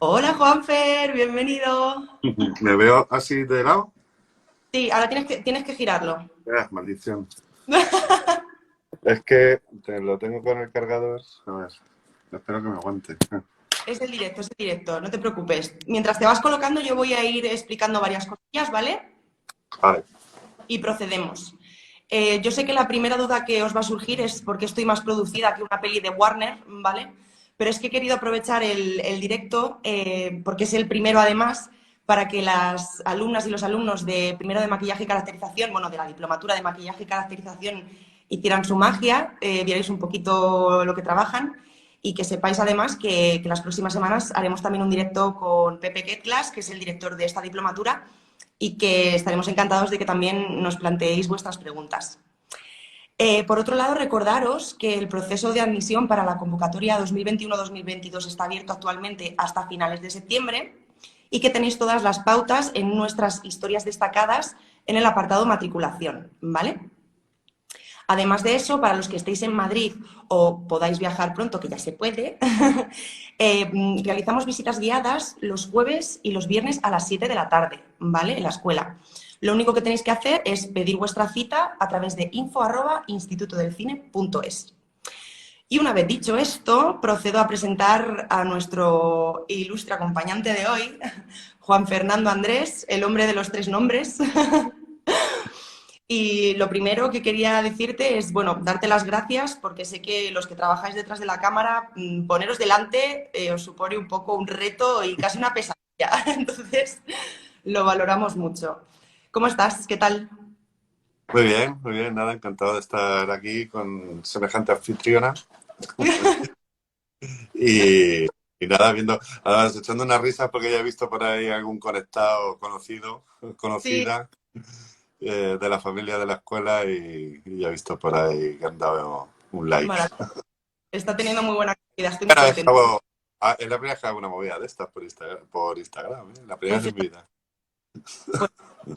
Hola Juanfer, bienvenido. ¿Me veo así de lado? Sí, ahora tienes que girarlo. Maldición. Es que lo tengo con el cargador. A ver, espero que me aguante. Es el directo, no te preocupes. Mientras te vas colocando, yo voy a ir explicando varias cosillas, ¿vale? Vale. Y procedemos. Yo sé que la primera duda que os va a surgir es por qué estoy más producida que una peli de Warner, ¿vale? Pero es que he querido aprovechar el directo, porque es el primero además, para que las alumnas y los alumnos de primero de maquillaje y caracterización, bueno, de la diplomatura de maquillaje y caracterización, hicieran su magia, vierais un poquito lo que trabajan y que sepáis además que las próximas semanas haremos también un directo con Pepe Ketglas, que es el director de esta diplomatura, y que estaremos encantados de que también nos planteéis vuestras preguntas. Por otro lado, recordaros que el proceso de admisión para la convocatoria 2021-2022 está abierto actualmente hasta finales de septiembre y que tenéis todas las pautas en nuestras historias destacadas en el apartado matriculación, ¿vale? Además de eso, para los que estéis en Madrid o podáis viajar pronto, que ya se puede, realizamos visitas guiadas los jueves y los viernes a las 7 de la tarde, ¿vale? En la escuela. Lo único que tenéis que hacer es pedir vuestra cita a través de info@institutodelcine.es. Y una vez dicho esto, procedo a presentar a nuestro ilustre acompañante de hoy, Juan Fernando Andrés, el hombre de los tres nombres. Y lo primero que quería decirte es, bueno, darte las gracias porque sé que los que trabajáis detrás de la cámara, poneros delante os supone un poco un reto y casi una pesadilla. Entonces, lo valoramos mucho. ¿Cómo estás? ¿Qué tal? Muy bien, nada, encantado de estar aquí con semejante anfitriona. Y, y nada, viendo, además echando una risa porque ya he visto por ahí algún conectado conocido, Sí, conocida, de la familia de la escuela y ya he visto por ahí que han dado un like. maravilla. Está teniendo muy buena actividad, estoy muy Bueno, contenta. es la primera vez que hago una movida de estas por Instagram, ¿eh? La primera Pues vez en mi vida. pues,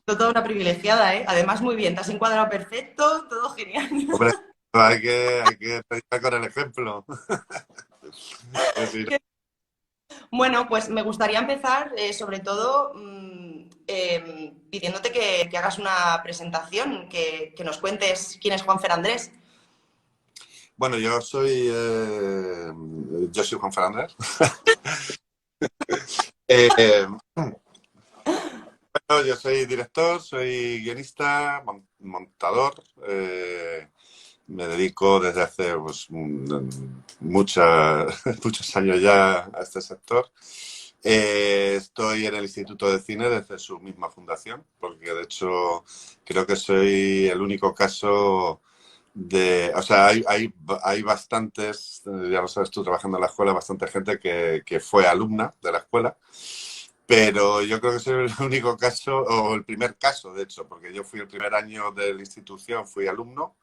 toda una privilegiada, ¿eh? Además, muy bien, te has encuadrado perfecto, todo genial. Hombre, hay que predicar con el ejemplo. Pues sí, Bueno, pues me gustaría empezar sobre todo pidiéndote que hagas una presentación, que nos cuentes quién es Juanfer Andrés. bueno, yo soy Juan Fernández. Eh, bueno, yo soy director, soy guionista, montador. Me dedico desde hace pues, muchos años ya a este sector. Estoy en el Instituto de Cine desde su misma fundación, porque de hecho creo que soy el único caso o sea, hay bastantes, ya lo sabes tú, trabajando en la escuela, bastante gente que fue alumna de la escuela, pero yo creo que soy el único caso, o el primer caso, de hecho, porque yo fui el primer año de la institución, fui alumno,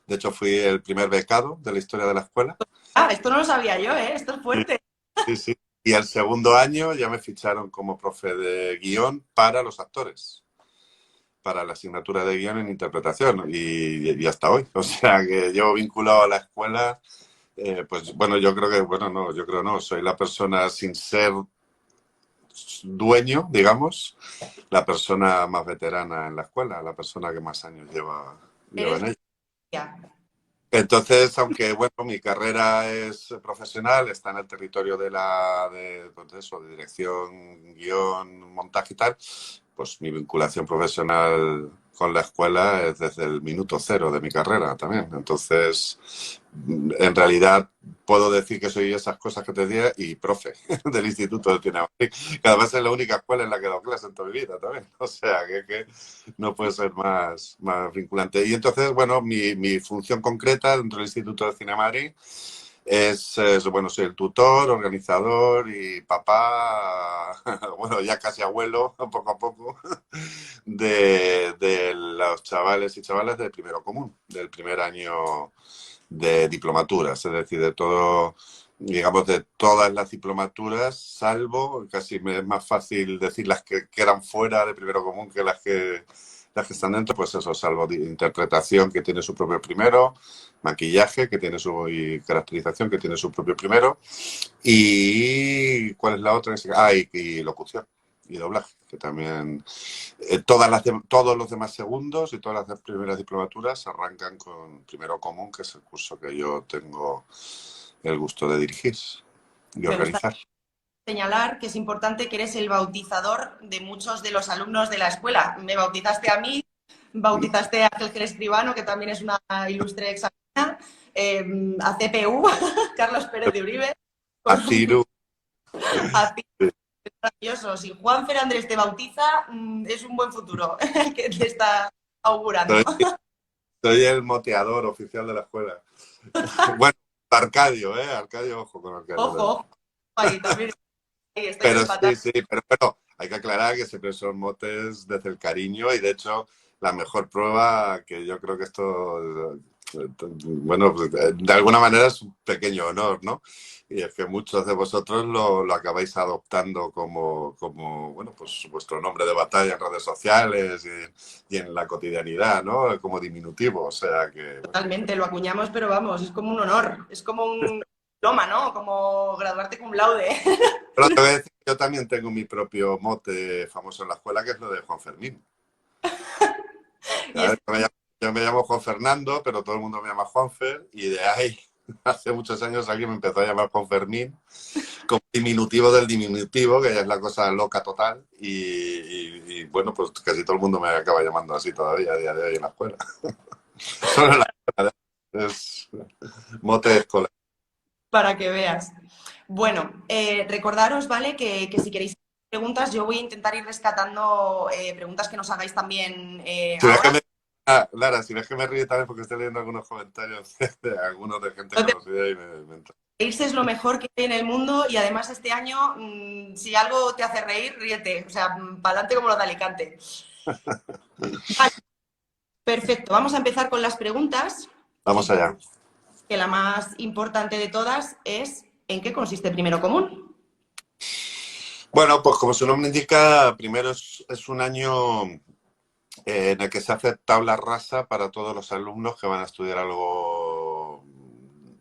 de hecho fui el primer becado de la historia de la escuela. Ah, esto no lo sabía yo, ¿eh? Esto es Sí, fuerte. sí, sí. Y el segundo año ya me ficharon como profe de guión para los actores, para la asignatura de guión en interpretación y hasta hoy. O sea que llevo vinculado a la escuela, pues bueno, yo creo que, bueno, no, yo creo no, soy la persona sin ser dueño, digamos, la persona más veterana en la escuela, la persona que más años lleva Eres en ella. ya. Entonces, aunque bueno, mi carrera es profesional, está en el territorio pues eso, de dirección, guión, montaje y tal, pues mi vinculación profesional con la escuela es desde el minuto cero de mi carrera también. Entonces, en realidad puedo decir que soy esas cosas que te decía y profe del Instituto de Cine de Madrid. Que además es la única escuela en la que he dado clase en toda mi vida también. O sea, que no puede ser más vinculante. Y entonces, bueno, mi función concreta dentro del Instituto de Cine de Madrid bueno, soy el tutor, organizador y papá, bueno, ya casi abuelo, poco a poco, de los chavales y chavalas del primero común, del primer año de diplomaturas, es decir, de todo, digamos, de todas las diplomaturas, salvo, casi me es más fácil decir las que quedan fuera de primero común que las que están dentro, pues eso, salvo interpretación, que tiene su propio primero, maquillaje, que tiene y caracterización, que tiene su propio primero, y ¿cuál es la otra? Y locución y doblaje, que también todos los demás segundos y todas las primeras diplomaturas arrancan con primero común, que es el curso que yo tengo el gusto de dirigir y Me gusta organizar. señalar que es importante que eres el bautizador de muchos de los alumnos de la escuela. Me bautizaste a mí, bautizaste a Ángel Escribano, que también es una ilustre exalumna, a CPU, Carlos Pérez de Uribe, A Ciru. a ti, maravilloso. Si Juan Andrés te bautiza, es un buen futuro que te está augurando. Soy, soy el moteador oficial de la escuela. Bueno, Arcadio, ¿eh? Arcadio, ojo con Arcadio Ojo, también. ojo, ahí también estáis Pero empatados. sí, pero bueno, hay que aclarar que siempre son motes desde el cariño y de hecho la mejor prueba que yo creo que esto, bueno, pues, de alguna manera es un pequeño honor, ¿no? Y es que muchos de vosotros lo acabáis adoptando como, bueno, pues vuestro nombre de batalla en redes sociales y en la cotidianidad, ¿no? Como diminutivo, o sea que, bueno. Totalmente, lo acuñamos, pero vamos, es como un honor, es como un diploma, ¿no? Como graduarte cum laude. Pero te voy a decir, yo también tengo mi propio mote famoso en la escuela, que es lo de Juan Fermín. Y es Yo me llamo Juan Fernando, pero todo el mundo me llama Juanfer, y de ahí, hace muchos años, alguien me empezó a llamar Juan Fermín, como diminutivo del diminutivo, que ya es la cosa loca total, y bueno, pues casi todo el mundo me acaba llamando así todavía a día de hoy en la escuela. Solo en la escuela, es mote escolar. para que veas. Bueno, recordaros, ¿vale? Que si queréis preguntas, yo voy a intentar ir rescatando preguntas que nos hagáis también Si ves que ahora. me, Lara, si ves que me ríe también porque estoy leyendo algunos comentarios de algunos de gente No te conocida y me entra. reírse es lo mejor que hay en el mundo y además este año, si algo te hace reír, ríete. O sea, para adelante como lo de Alicante. Vale, perfecto. Vamos a empezar con las preguntas. Vamos allá. Que la más importante de todas es ¿en qué consiste primero común? Bueno, pues como su nombre indica, primero es un año en el que se hace tabla rasa para todos los alumnos que van a estudiar algo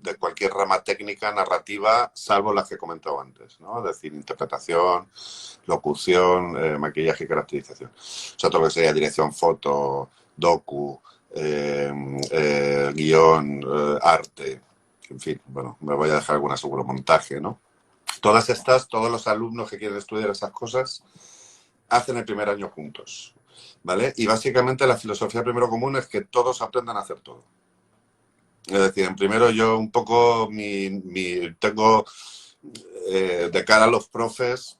de cualquier rama técnica, narrativa, salvo las que he comentado antes, ¿no? Es decir, interpretación, locución, maquillaje y caracterización. O sea, todo lo que sería dirección, foto, docu, guión, arte, en fin, bueno, me voy a dejar alguna seguro, montaje, ¿no? Todas estas, todos los alumnos que quieren estudiar esas cosas hacen el primer año juntos, ¿vale? Y básicamente la filosofía primero común es que todos aprendan a hacer todo. Es decir, en primero yo un poco tengo de cara a los profes,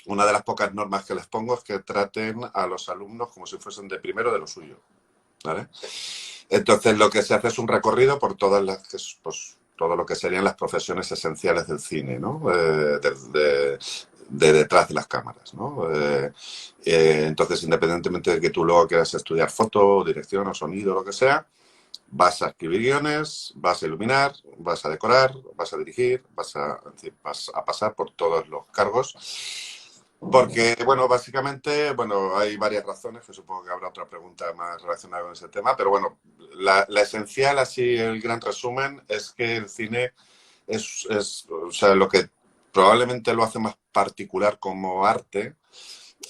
una de las pocas normas que les pongo es que traten a los alumnos como si fuesen de primero de lo suyo, ¿vale? Entonces lo que se hace es un recorrido por todas las, pues, todo lo que serían las profesiones esenciales del cine, ¿no? De detrás de las cámaras, ¿no? Entonces, independientemente de que tú luego quieras estudiar foto, dirección o sonido, lo que sea, vas a escribir guiones, vas a iluminar, vas a decorar, vas a dirigir, en fin, vas a pasar por todos los cargos. Porque, bueno, básicamente, bueno, hay varias razones, que supongo que habrá otra pregunta más relacionada con ese tema, pero bueno, la esencial, así, el gran resumen, es que el cine o sea, lo que probablemente lo hace más particular como arte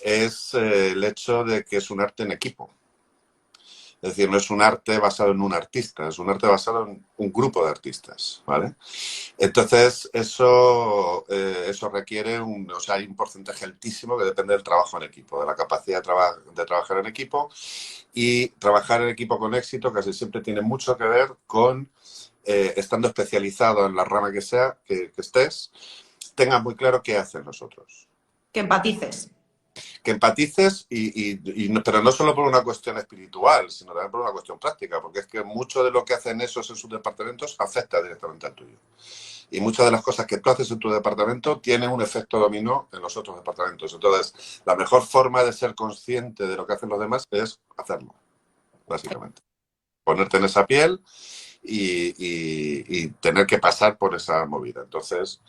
es el hecho de que es un arte en equipo. Es decir, no es un arte basado en un artista, es un arte basado en un grupo de artistas, ¿vale? Entonces, eso requiere o sea, hay un porcentaje altísimo que depende del trabajo en equipo, de la capacidad de trabajar en equipo, y trabajar en equipo con éxito casi siempre tiene mucho que ver con estando especializado en la rama que sea, que estés, tengas muy claro qué hacen los otros. Que empatices. Que empatices, pero no solo por una cuestión espiritual, sino también por una cuestión práctica, porque es que mucho de lo que hacen esos en sus departamentos afecta directamente al tuyo. Y muchas de las cosas que tú haces en tu departamento tienen un efecto dominó en los otros departamentos. Entonces, la mejor forma de ser consciente de lo que hacen los demás es hacerlo, básicamente. Ponerte en esa piel y tener que pasar por esa movida. Entonces,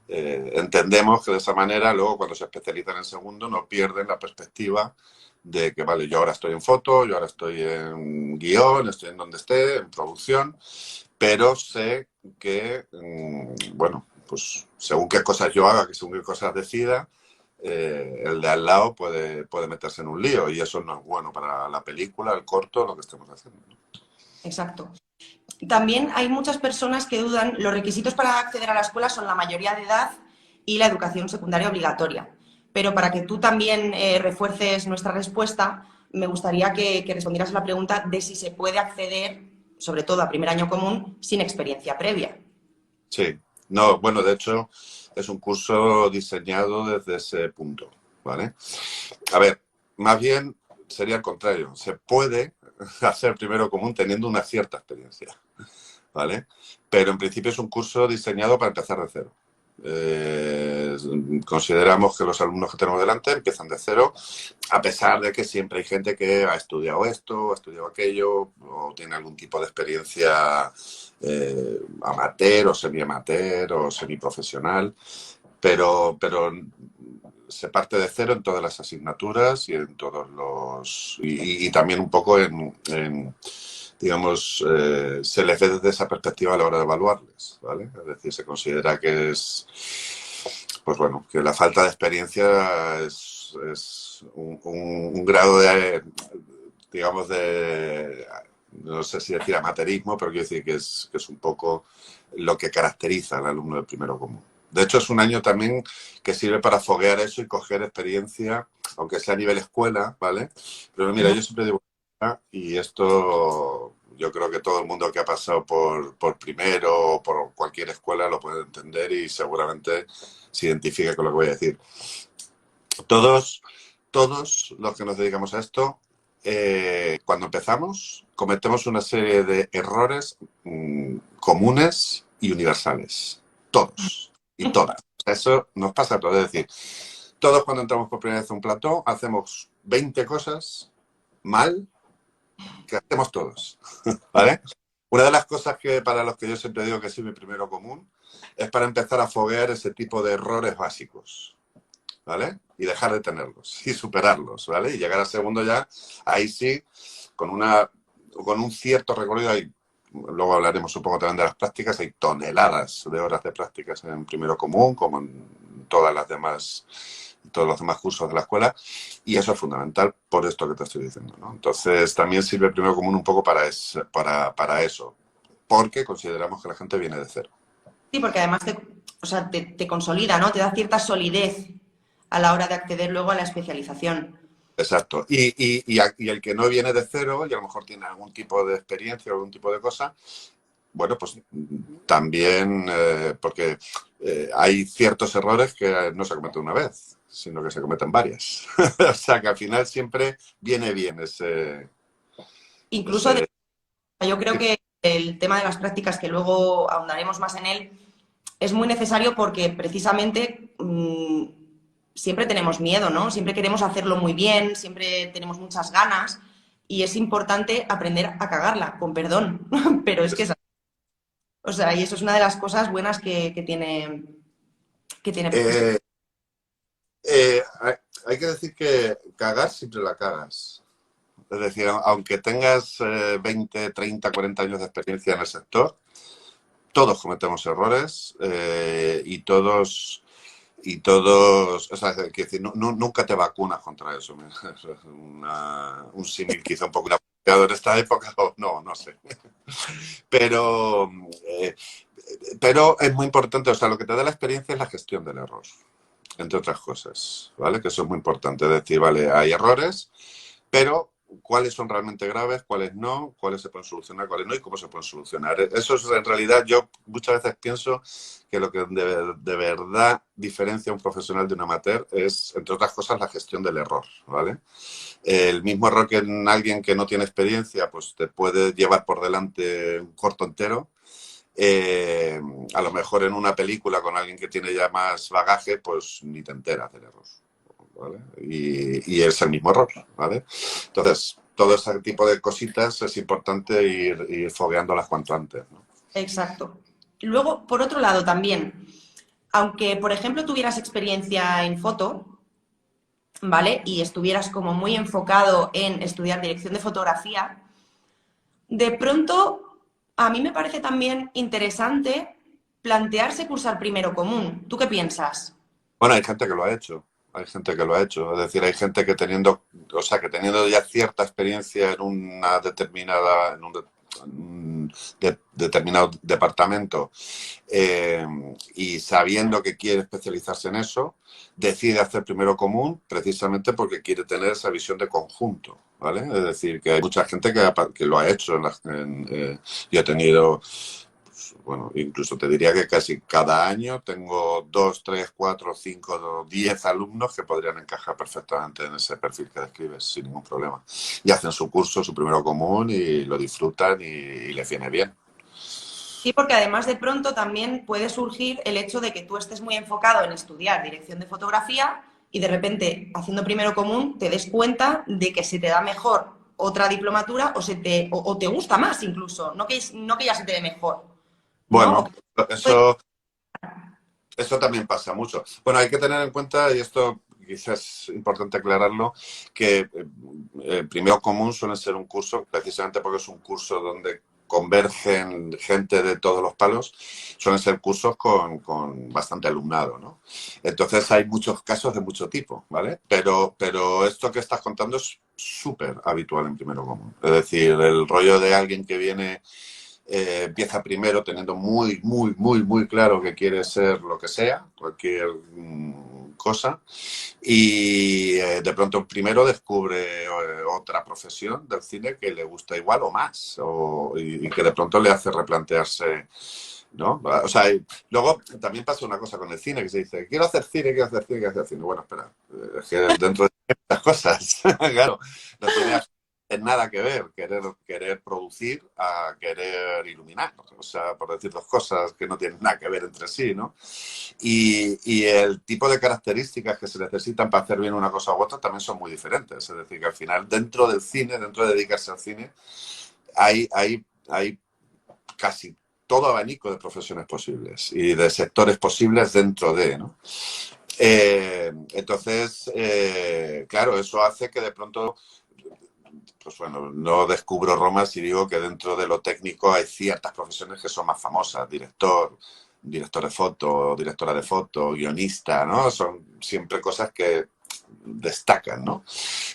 entendemos que de esa manera, luego cuando se especializan en segundo, no pierden la perspectiva de que, vale, yo ahora estoy en foto, yo ahora estoy en guión, estoy en donde esté, en producción, pero sé que, bueno, pues según qué cosas yo haga, que según qué cosas decida, el de al lado puede meterse en un lío y eso no es bueno para la película, el corto, lo que estemos haciendo. Exacto. También hay muchas personas que dudan, los requisitos para acceder a la escuela son la mayoría de edad y la educación secundaria obligatoria. Pero para que tú también refuerces nuestra respuesta, me gustaría que respondieras a la pregunta de si se puede acceder, sobre todo a primer año común, sin experiencia previa. Sí, no, bueno, de hecho es un curso diseñado desde ese punto, ¿vale? A ver, más bien sería al contrario, se puede hacer primero común teniendo una cierta experiencia, ¿vale? Pero en principio es un curso diseñado para empezar de cero. Consideramos que los alumnos que tenemos delante empiezan de cero, a pesar de que siempre hay gente que ha estudiado esto, ha estudiado aquello, o tiene algún tipo de experiencia amateur o semi-amateur o semiprofesional, pero se parte de cero en todas las asignaturas y en todos los... y también un poco digamos, se les ve desde esa perspectiva a la hora de evaluarles, ¿vale? Es decir, se considera que es, pues bueno, que la falta de experiencia es un grado de, digamos, de, no sé si decir amateurismo, pero quiero decir que es un poco lo que caracteriza al alumno del primero común. De hecho, es un año también que sirve para foguear eso y coger experiencia, aunque sea a nivel escuela, ¿vale? Pero mira, yo siempre digo, y esto yo creo que todo el mundo que ha pasado por primero o por cualquier escuela lo puede entender y seguramente se identifica con lo que voy a decir. Todos los que nos dedicamos a esto, cuando empezamos, cometemos una serie de errores comunes y universales. Todos y todas. Eso nos pasa a todos. Es decir, todos cuando entramos por primera vez a un plató hacemos 20 cosas mal que hacemos todos, ¿vale? Una de las cosas que para los que yo siempre digo que soy mi primero común es para empezar a foguear ese tipo de errores básicos, ¿vale? Y dejar de tenerlos y superarlos, ¿vale? Y llegar al segundo ya, ahí sí, con un cierto recorrido, ahí, luego hablaremos supongo también de las prácticas, hay toneladas de horas de prácticas en primero común, como en todos los demás cursos de la escuela, y eso es fundamental por esto que te estoy diciendo, ¿no? Entonces también sirve el primero común un poco para eso, porque consideramos que la gente viene de cero. Sí, porque además te consolida, ¿no? Te da cierta solidez a la hora de acceder luego a la especialización. Exacto. Y el que no viene de cero y a lo mejor tiene algún tipo de experiencia o algún tipo de cosa, bueno, pues también, porque hay ciertos errores que no se cometen una vez, sino que se cometen varias. O sea que al final siempre viene bien Incluso ese... yo creo que el tema de las prácticas, que luego ahondaremos más en él, es muy necesario porque precisamente siempre tenemos miedo, ¿no? Siempre queremos hacerlo muy bien, siempre tenemos muchas ganas y es importante aprender a cagarla, con perdón, pero es que es así. O sea, y eso es una de las cosas buenas que tiene. Eh, hay que decir que cagar siempre la cagas. Es decir, aunque tengas 20, 30, 40 años de experiencia en el sector, todos cometemos errores o sea, quiero decir, nunca te vacunas contra eso. Eso es un símil quizá un poco inapropiado en esta época, o no sé. Pero, eh, pero es muy importante, o sea, lo que te da la experiencia es la gestión del error, entre otras cosas, ¿vale? Que eso es muy importante, es decir, vale, hay errores, pero cuáles son realmente graves, cuáles no, cuáles se pueden solucionar, cuáles no y cómo se pueden solucionar. Eso es en realidad, yo muchas veces pienso que lo que de verdad diferencia a un profesional de un amateur es, entre otras cosas, la gestión del error, ¿vale? El mismo error que en alguien que no tiene experiencia, pues te puede llevar por delante un corto entero. A lo mejor en una película con alguien que tiene ya más bagaje, pues ni te enteras del error. ¿Vale? Y es el mismo error, ¿vale? Entonces, todo ese tipo de cositas es importante ir fogueándolas cuanto antes, ¿no? Exacto. Luego, por otro lado, también, aunque, por ejemplo, tuvieras experiencia en foto, ¿vale? Y estuvieras como muy enfocado en estudiar dirección de fotografía, de pronto a mí me parece también interesante plantearse cursar primero común. ¿Tú qué piensas? Bueno, hay gente que lo ha hecho. Hay gente que lo ha hecho. Es decir, hay gente que teniendo, o sea, que teniendo ya cierta experiencia en una determinada, en un determinado departamento eh, y sabiendo que quiere especializarse en eso, decide hacer primero común precisamente porque quiere tener esa visión de conjunto, ¿vale? Es decir, que hay mucha gente que lo ha hecho. Yo he tenido, bueno, incluso te diría que casi cada año tengo 2, 3, 4, 5, 10 alumnos que podrían encajar perfectamente en ese perfil que describes sin ningún problema. Y hacen su curso, su primero común y lo disfrutan y les viene bien. Sí, porque además de pronto también puede surgir el hecho de que tú estés muy enfocado en estudiar dirección de fotografía y de repente, haciendo primero común, te des cuenta de que se te da mejor otra diplomatura o te gusta más incluso, no que ya se te dé mejor, ¿no? Bueno, eso también pasa mucho. Bueno, hay que tener en cuenta, y esto quizás es importante aclararlo, que primero común suele ser un curso, precisamente porque es un curso donde convergen gente de todos los palos, suelen ser cursos con bastante alumnado, ¿no? Entonces hay muchos casos de mucho tipo, ¿vale? Pero esto que estás contando es súper habitual en primero común. Es decir, el rollo de alguien que viene empieza primero teniendo muy claro que quiere ser lo que sea, cualquier cosa, y de pronto primero descubre otra profesión del cine que le gusta igual o más, y que de pronto le hace replantearse, ¿no? O sea, luego también pasa una cosa con el cine, que se dice, quiero hacer cine, quiero hacer cine, quiero hacer cine. Bueno, espera, es que dentro de estas cosas, claro, no tiene nada que ver querer producir a querer iluminar. O sea, por decir dos cosas que no tienen nada que ver entre sí, ¿no? Y el tipo de características que se necesitan para hacer bien una cosa u otra también son muy diferentes. Es decir, que al final, dentro del cine, dentro de dedicarse al cine, hay casi todo abanico de profesiones posibles y de sectores posibles dentro de, ¿no? Entonces, claro, eso hace que de pronto, pues bueno, no descubro Roma si digo que dentro de lo técnico hay ciertas profesiones que son más famosas, director de foto, directora de foto, guionista, ¿no? Son siempre cosas que destacan, ¿no?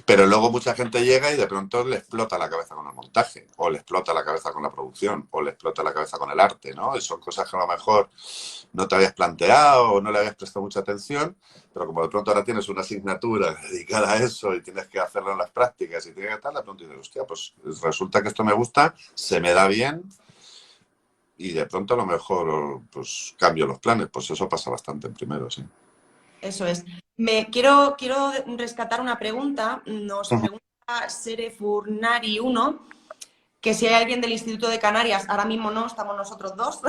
Pero luego mucha gente llega y de pronto le explota la cabeza con el montaje, o le explota la cabeza con la producción, o le explota la cabeza con el arte, ¿no? Y son cosas que a lo mejor no te habías planteado o no le habías prestado mucha atención, pero como de pronto ahora tienes una asignatura dedicada a eso y tienes que hacerlo en las prácticas y tienes que estar, de pronto dices, hostia, pues resulta que esto me gusta, se me da bien y de pronto a lo mejor pues cambio los planes. Pues eso pasa bastante en primero, sí. Eso es. Quiero rescatar una pregunta. Nos pregunta Sere Furnari 1, que si hay alguien del Instituto de Canarias, ahora mismo no, estamos nosotros dos,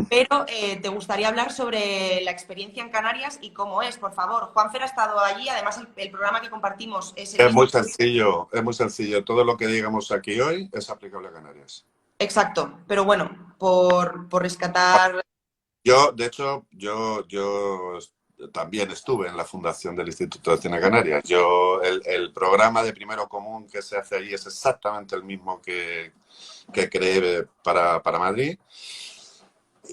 pero te gustaría hablar sobre la experiencia en Canarias y cómo es, por favor. Juanfer ha estado allí, además el programa que compartimos es el Es mismo. muy sencillo, es muy sencillo. Todo lo que digamos aquí hoy es aplicable a Canarias. Exacto, pero bueno, por rescatar. Yo, de hecho, yo también estuve en la fundación del Instituto de Cine Canarias. El programa de primero común que se hace allí es exactamente el mismo que creé para Madrid.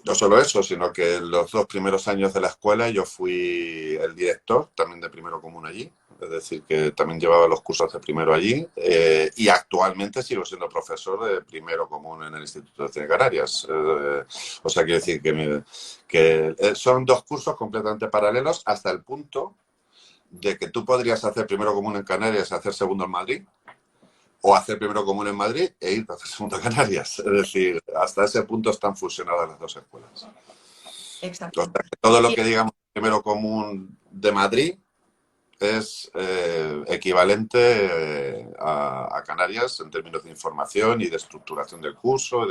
No solo eso, sino que en los 2 primeros años de la escuela yo fui el director también de primero común allí. Es decir, que también llevaba los cursos de primero allí y actualmente sigo siendo profesor de primero común en el Instituto de Cine Canarias. O sea, quiero decir que son 2 cursos completamente paralelos hasta el punto de que tú podrías hacer primero común en Canarias y hacer segundo en Madrid, o hacer primero común en Madrid e ir a hacer segundo a Canarias. Es decir, hasta ese punto están fusionadas las dos escuelas. O Exacto. sea, que todo lo que digamos primero común de Madrid es equivalente a Canarias en términos de información y de estructuración del curso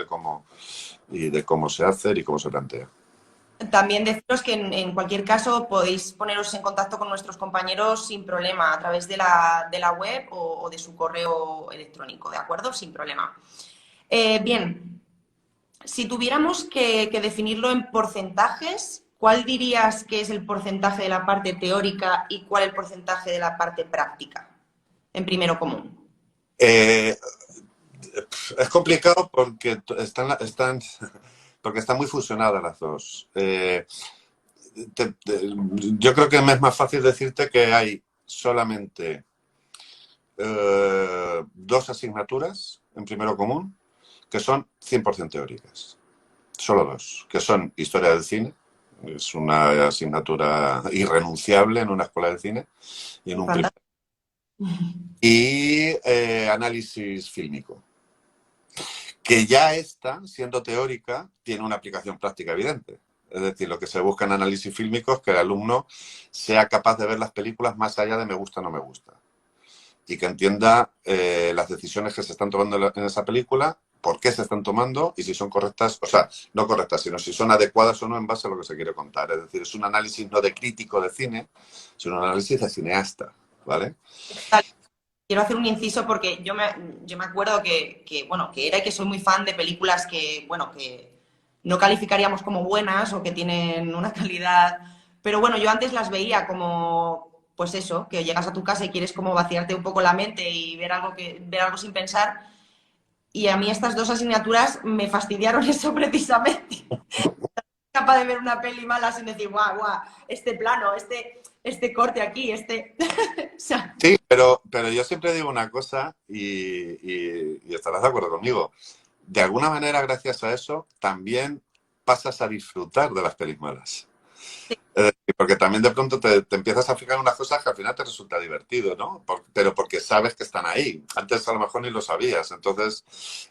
y de cómo se hace y cómo se plantea. También deciros que en cualquier caso podéis poneros en contacto con nuestros compañeros sin problema a través de la web o de su correo electrónico, ¿de acuerdo? Sin problema. Bien, si tuviéramos que definirlo en porcentajes, ¿cuál dirías que es el porcentaje de la parte teórica y cuál el porcentaje de la parte práctica en primero común? Eh, es complicado porque porque están muy fusionadas las dos. Yo creo que me es más fácil decirte que hay solamente dos asignaturas en primero común que son 100% teóricas. Solo dos, que son historia del cine, es una asignatura irrenunciable en una escuela de cine y en un primer, Fantástico. y análisis fílmico, que ya está, siendo teórica, tiene una aplicación práctica evidente. Es decir, lo que se busca en análisis fílmico es que el alumno sea capaz de ver las películas más allá de me gusta o no me gusta. Y que entienda las decisiones que se están tomando en esa película, por qué se están tomando y si son correctas, o sea, no correctas, sino si son adecuadas o no en base a lo que se quiere contar. Es decir, es un análisis no de crítico de cine, sino un análisis de cineasta, ¿vale? Quiero hacer un inciso porque yo me acuerdo bueno, que era y que soy muy fan de películas que, bueno, que no calificaríamos como buenas o que tienen una calidad, pero bueno, yo antes las veía como, pues eso, que llegas a tu casa y quieres como vaciarte un poco la mente y ver algo sin pensar. Y a mí estas dos asignaturas me fastidiaron eso precisamente. Capaz de ver una peli mala sin decir, guau, guau, este plano, este corte aquí, este... o sea, Sí, pero yo siempre digo una cosa y estarás de acuerdo conmigo. De alguna manera, gracias a eso, también pasas a disfrutar de las pelis malas. Es decir, porque también de pronto te empiezas a fijar en unas cosas que al final te resulta divertido, ¿no? Pero porque sabes que están ahí. Antes a lo mejor ni lo sabías. Entonces,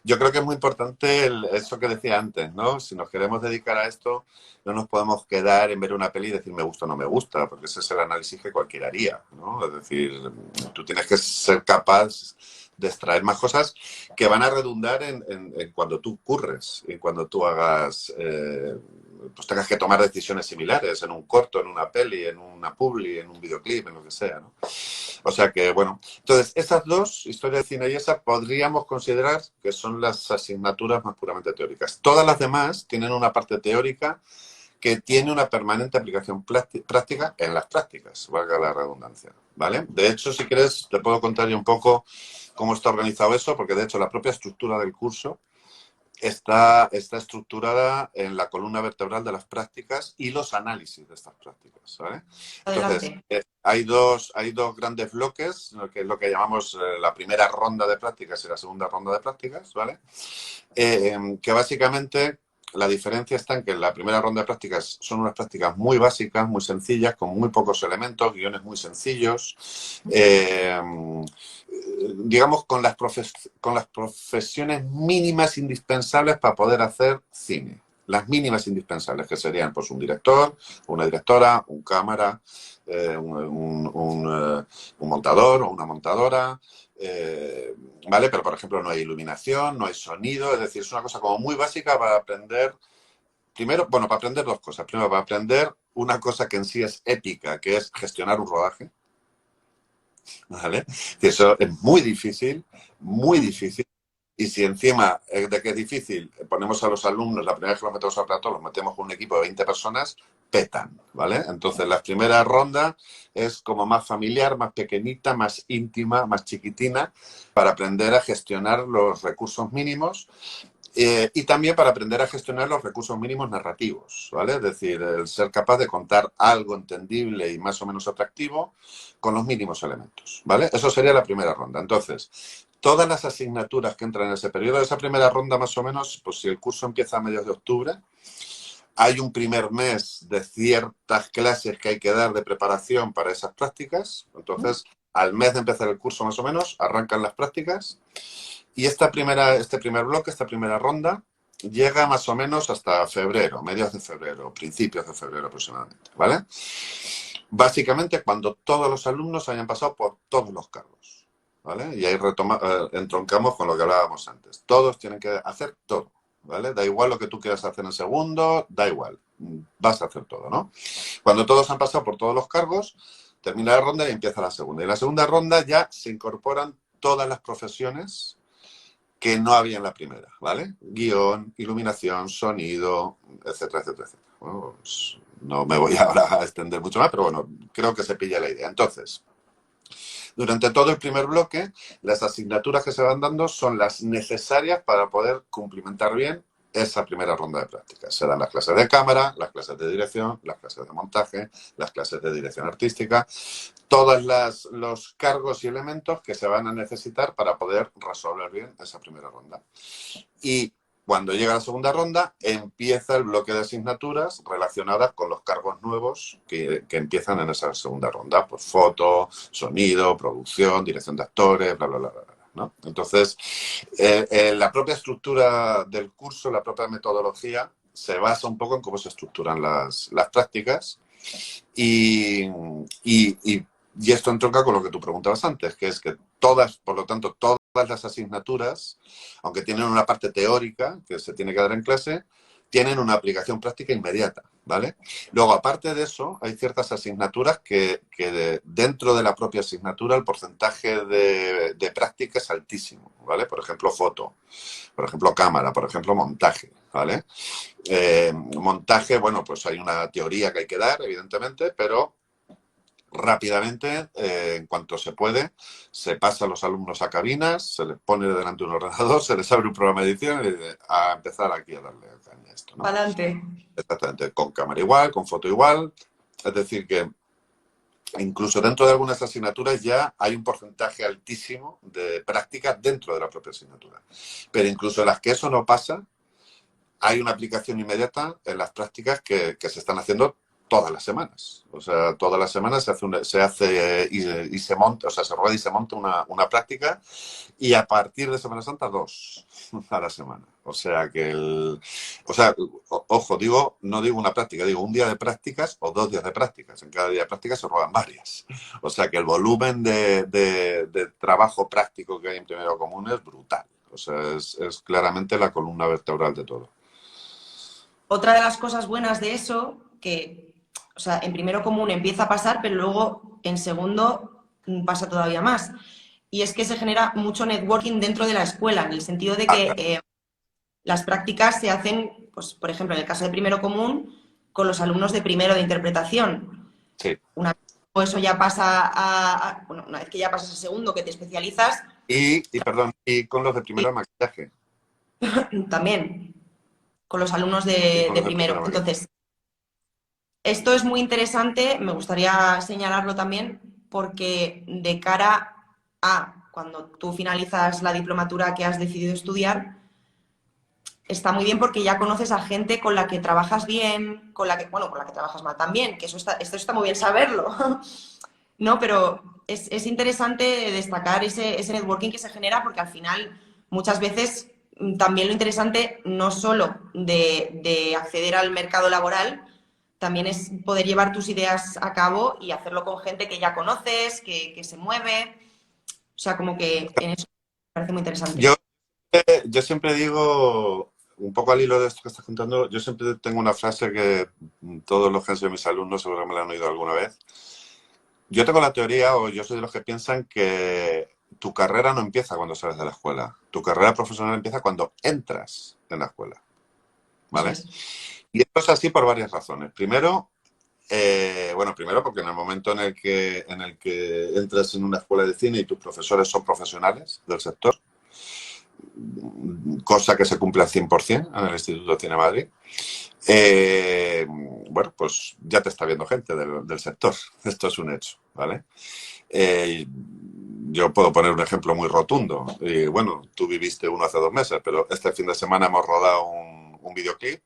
yo creo que es muy importante eso que decía antes, ¿no? Si nos queremos dedicar a esto, no nos podemos quedar en ver una peli y decir me gusta o no me gusta, porque ese es el análisis que cualquiera haría, ¿no? Es decir, tú tienes que ser capaz de extraer más cosas que van a redundar en cuando tú curres, en cuando tú hagas... pues tengas que tomar decisiones similares en un corto, en una peli, en una publi, en un videoclip, en lo que sea, ¿no? O sea que, bueno, entonces esas dos, historia de cine y esa, podríamos considerar que son las asignaturas más puramente teóricas. Todas las demás tienen una parte teórica que tiene una permanente aplicación práctica en las prácticas, valga la redundancia, ¿vale? De hecho, si quieres, te puedo contar yo un poco cómo está organizado eso, porque de hecho la propia estructura del curso está estructurada en la columna vertebral de las prácticas y los análisis de estas prácticas, ¿vale? Entonces, adelante. hay dos grandes bloques, que es lo que llamamos la primera ronda de prácticas y la segunda ronda de prácticas, ¿vale? Que básicamente la diferencia está en que la primera ronda de prácticas son unas prácticas muy básicas, muy sencillas, con muy pocos elementos, guiones muy sencillos, digamos, con las profesiones mínimas indispensables para poder hacer cine. Las mínimas indispensables, que serían pues un director, una directora, un cámara, un montador o una montadora, ¿vale? Pero, por ejemplo, no hay iluminación, no hay sonido, es decir, es una cosa como muy básica para aprender. Primero, bueno, para aprender dos cosas. Primero, para aprender una cosa que en sí es épica, que es gestionar un rodaje, ¿vale? Que eso es muy difícil, muy difícil. Y si encima de que es difícil ponemos a los alumnos, la primera vez que los metemos al plató, los metemos con un equipo de 20 personas, petan, ¿vale? Entonces la primera ronda es como más familiar, más pequeñita, más íntima, más chiquitina, para aprender a gestionar los recursos mínimos y también para aprender a gestionar los recursos mínimos narrativos, ¿vale? Es decir, el ser capaz de contar algo entendible y más o menos atractivo con los mínimos elementos, ¿vale? Eso sería la primera ronda. Entonces, todas las asignaturas que entran en ese periodo, esa primera ronda más o menos, pues si el curso empieza a mediados de octubre, hay un primer mes de ciertas clases que hay que dar de preparación para esas prácticas. Entonces, al mes de empezar el curso más o menos, arrancan las prácticas. Y este primer bloque, esta primera ronda, llega más o menos hasta febrero, mediados de febrero, principios de febrero aproximadamente, ¿vale? Básicamente cuando todos los alumnos hayan pasado por todos los cargos, ¿vale? Y ahí entroncamos con lo que hablábamos antes. Todos tienen que hacer todo, ¿vale? Da igual lo que tú quieras hacer en segundo, da igual, vas a hacer todo, ¿no? Cuando todos han pasado por todos los cargos, termina la ronda y empieza la segunda. Y en la segunda ronda ya se incorporan todas las profesiones que no había en la primera, ¿vale? Guión, iluminación, sonido, etcétera, etcétera, etcétera. Bueno, pues, no me voy ahora a extender mucho más, pero bueno, creo que se pilla la idea. Entonces, durante todo el primer bloque, las asignaturas que se van dando son las necesarias para poder cumplimentar bien esa primera ronda de prácticas. Se dan las clases de cámara, las clases de dirección, las clases de montaje, las clases de dirección artística, todos los cargos y elementos que se van a necesitar para poder resolver bien esa primera ronda. Y cuando llega la segunda ronda, empieza el bloque de asignaturas relacionadas con los cargos nuevos que empiezan en esa segunda ronda. Pues foto, sonido, producción, dirección de actores, bla, bla, bla, bla, bla, ¿no? Entonces, la propia estructura del curso, la propia metodología, se basa un poco en cómo se estructuran las prácticas y esto entronca con lo que tú preguntabas antes, que es que todas, por lo tanto, todas las asignaturas, aunque tienen una parte teórica que se tiene que dar en clase, tienen una aplicación práctica inmediata, ¿vale? Luego, aparte de eso, hay ciertas asignaturas que dentro de la propia asignatura el porcentaje de práctica es altísimo, ¿vale? Por ejemplo, foto, por ejemplo, cámara, por ejemplo, montaje, ¿vale? Montaje, bueno, pues hay una teoría que hay que dar, evidentemente, pero rápidamente, en cuanto se puede, se pasa a los alumnos a cabinas, se les pone delante de un ordenador, se les abre un programa de edición y a empezar aquí a darle caña a esto, ¿no? Adelante. Exactamente, con cámara igual, con foto igual. Es decir, que incluso dentro de algunas asignaturas ya hay un porcentaje altísimo de práctica dentro de la propia asignatura. Pero incluso en las que eso no pasa, hay una aplicación inmediata en las prácticas que se están haciendo todas las semanas. O sea, todas las semanas se hace y se monta, o sea, se rueda y se monta una práctica y a partir de Semana Santa 2 a la semana. O sea, ojo, no digo una práctica, digo un día de prácticas o 2 días de prácticas. En cada día de prácticas se ruedan varias. O sea, que el volumen de trabajo práctico que hay en Primero Común es brutal. O sea, es claramente la columna vertebral de todo. Otra de las cosas buenas de eso, que, o sea, en primero común empieza a pasar, pero luego en segundo pasa todavía más. Y es que se genera mucho networking dentro de la escuela, en el sentido de que las prácticas se hacen, pues, por ejemplo, en el caso de primero común, con los alumnos de primero de interpretación. Sí. Una vez eso ya pasa bueno, una vez que ya pasas a segundo, que te especializas. Y con los de primero de maquillaje. También con los alumnos Y con de los de primero. primero de maquillaje. Entonces, esto es muy interesante, me gustaría señalarlo también, porque de cara a cuando tú finalizas la diplomatura que has decidido estudiar, está muy bien porque ya conoces a gente con la que trabajas bien, con la que trabajas mal también, que esto está muy bien saberlo, ¿no? Pero es interesante destacar ese networking que se genera porque al final muchas veces también lo interesante no solo de acceder al mercado laboral, también es poder llevar tus ideas a cabo y hacerlo con gente que ya conoces, que se mueve. O sea, como que en eso me parece muy interesante. Yo siempre digo, un poco al hilo de esto que estás contando, yo siempre tengo una frase que todos los que han sido mis alumnos seguro que me la han oído alguna vez. Yo tengo la teoría, o yo soy de los que piensan que tu carrera no empieza cuando sales de la escuela. Tu carrera profesional empieza cuando entras en la escuela. Eso ¿Vale? es. Y esto es así por varias razones. Primero, primero porque en el momento en el que entras en una escuela de cine y tus profesores son profesionales del sector, cosa que se cumple al 100% en el Instituto de Cine Madrid, bueno, pues ya te está viendo gente del sector. Esto es un hecho, ¿vale? Yo puedo poner un ejemplo muy rotundo. Y bueno, tú viviste uno hace 2 meses, pero este fin de semana hemos rodado un videoclip.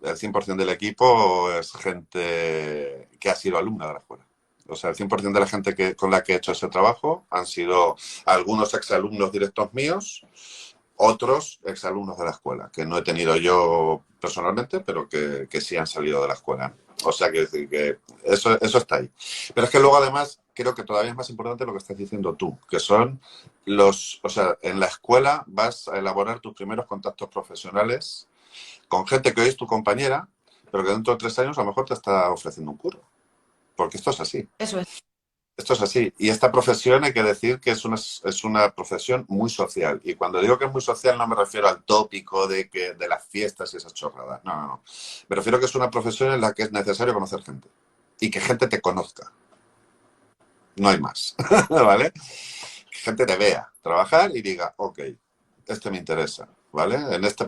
El 100% del equipo es gente que ha sido alumna de la escuela. O sea, el 100% de la gente con la que he hecho ese trabajo han sido algunos exalumnos directos míos, otros exalumnos de la escuela, que no he tenido yo personalmente, pero que sí han salido de la escuela. O sea, que decir que eso está ahí. Pero es que luego, además, creo que todavía es más importante lo que estás diciendo tú, que son o sea, en la escuela vas a elaborar tus primeros contactos profesionales con gente que hoy es tu compañera, pero que dentro de 3 años a lo mejor te está ofreciendo un curro. Porque esto es así. Eso es. Esto es así. Y esta profesión hay que decir que es una profesión muy social. Y cuando digo que es muy social no me refiero al tópico de las fiestas y esas chorradas. No, no, no. Me refiero a que es una profesión en la que es necesario conocer gente. Y que gente te conozca. No hay más. ¿Vale? Que gente te vea trabajar y diga, ok, este me interesa. ¿Vale? En este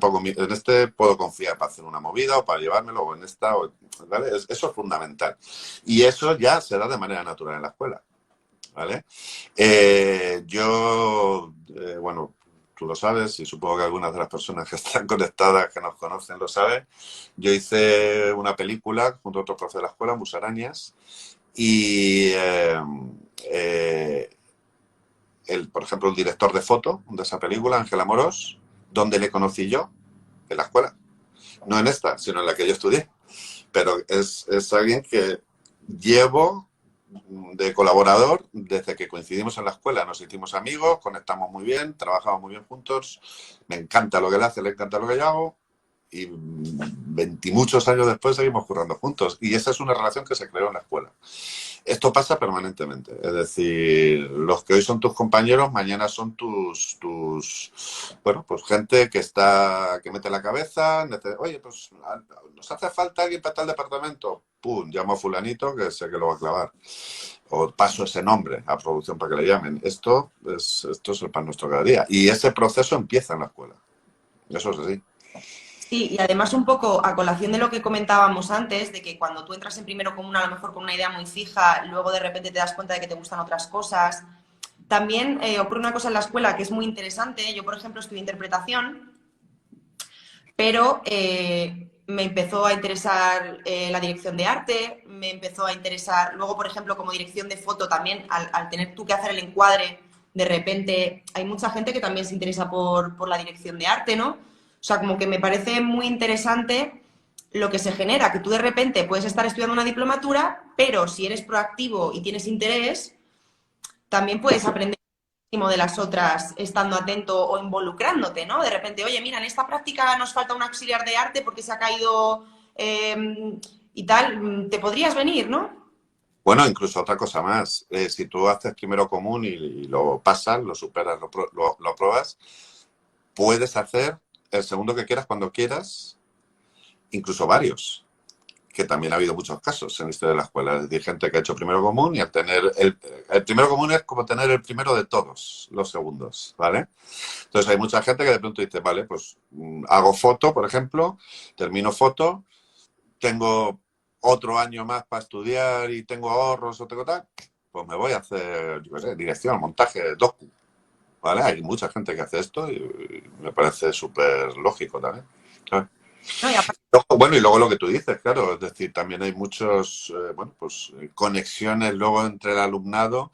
puedo confiar para hacer una movida o para llevármelo o en esta. ¿Vale? Eso es fundamental. Y eso ya se da de manera natural en la escuela. ¿Vale? Bueno, tú lo sabes y supongo que algunas de las personas que están conectadas, que nos conocen, lo saben. Yo hice una película junto a otro profe de la escuela, Musarañas, y por ejemplo, el director de foto de esa película, Ángel Amorós, ¿dónde le conocí yo? En la escuela. No en esta, sino en la que yo estudié. Pero es alguien que llevo de colaborador desde que coincidimos en la escuela. Nos hicimos amigos, conectamos muy bien, trabajamos muy bien juntos. Me encanta lo que él hace, le encanta lo que yo hago. Y 20 y muchos años después seguimos currando juntos. Y esa es una relación que se creó en la escuela. Esto pasa permanentemente. Es decir, los que hoy son tus compañeros, mañana son bueno, pues gente que mete la cabeza, oye, pues nos hace falta alguien para tal departamento. Pum, llamo a fulanito que sé que lo va a clavar. O paso ese nombre a producción para que le llamen. Esto es el pan nuestro cada día. Y ese proceso empieza en la escuela. Eso es así. Sí, y además un poco a colación de lo que comentábamos antes, de que cuando tú entras en primero común a lo mejor con una idea muy fija, luego de repente te das cuenta de que te gustan otras cosas. También ocurre una cosa en la escuela que es muy interesante. Yo, por ejemplo, estudié interpretación, pero me empezó a interesar la dirección de arte, me empezó a interesar, luego, por ejemplo, como dirección de foto también, al tener tú que hacer el encuadre, de repente hay mucha gente que también se interesa por la dirección de arte, ¿no? O sea, como que me parece muy interesante lo que se genera, que tú de repente puedes estar estudiando una diplomatura, pero si eres proactivo y tienes interés, también puedes aprender de las otras estando atento o involucrándote, ¿no? De repente, oye, mira, en esta práctica nos falta un auxiliar de arte porque se ha caído y tal, te podrías venir, ¿no? Bueno, incluso otra cosa más. Si tú haces primero común y lo pasas, lo superas, lo apruebas, puedes hacer el segundo que quieras cuando quieras, incluso varios, que también ha habido muchos casos en la historia de la escuela. Es decir, gente que ha hecho primero común y al tener el primero común es como tener el primero de todos los segundos, ¿vale? Entonces hay mucha gente que de pronto dice, vale, pues hago foto, por ejemplo, termino foto, tengo otro año más para estudiar y tengo ahorros o tengo tal, pues me voy a hacer, yo qué sé, dirección, montaje, docu, ¿vale? Hay mucha gente que hace esto y me parece súper lógico también, ¿sabes? ¿No? Y aparte, Bueno, y luego lo que tú dices, claro, es decir, también hay muchos, bueno, pues conexiones luego entre el alumnado